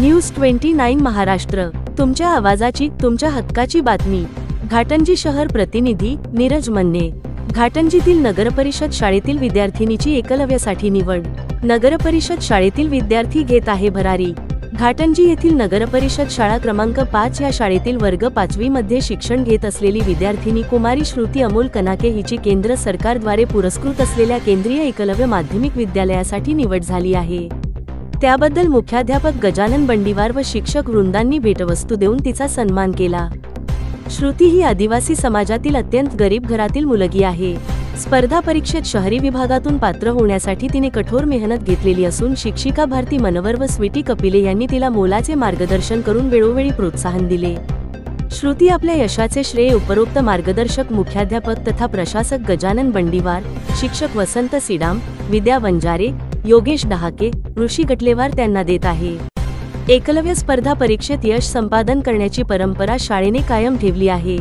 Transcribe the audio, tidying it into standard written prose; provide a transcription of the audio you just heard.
News 29 Maharashtra, तुमच्या आवाजाची, तुमच्या हक्काची बातमी। घाटंजी शहर प्रतिनिधी नीरज मन्ने। घाटंजीतील नगरपरिषद शाळेतील विद्यार्थिनीची एकलव्यासाठी निवड। नगरपरिषद शाळेतील विद्यार्थी घेत आहे भरारी। घाटंजी येथील नगरपरिषद शाळा क्रमांक 5 या शाळेतील वर्ग 5वी मध्ये शिक्षण घेत असलेली विद्यार्थिनी कुमारी श्रुती अमोल कनाके हिची केंद्र सरकारद्वारे पुरस्कृत असलेल्या केंद्रीय एकलव्य माध्यमिक विद्यालयासाठी निवड झाली आहे। त्याबद्दल मुख्याध्यापक गजानन बंडीवार व शिक्षक वृंदांनी भेटवस्तू देऊन तिचा सन्मान केला। श्रुती ही आदिवासी समाजातील अत्यंत गरीब घरातील मुलगी आहे। स्पर्धा परीक्षेत शहरी विभागातून पात्र होण्यासाठी तिने कठोर मेहनत घेतलेली असून शिक्षिका भारती मनवर व स्वीटी कपिले यांनी तिला मोलाचे मार्गदर्शन करून वेळोवेळी प्रोत्साहन दिले। श्रुती आपल्या यशाचे श्रेय उपरोक्त मार्गदर्शक मुख्याध्यापक तथा प्रशासक गजानन बंडीवार, शिक्षक वसंत सिडाम, विद्या वंजारे, योगेश डहाके, ऋषी गटलेवार त्यांना देत आहे। एकलव्य स्पर्धा परीक्षेत यश संपादन करण्याची परंपरा शाळेने कायम ठेवली आहे।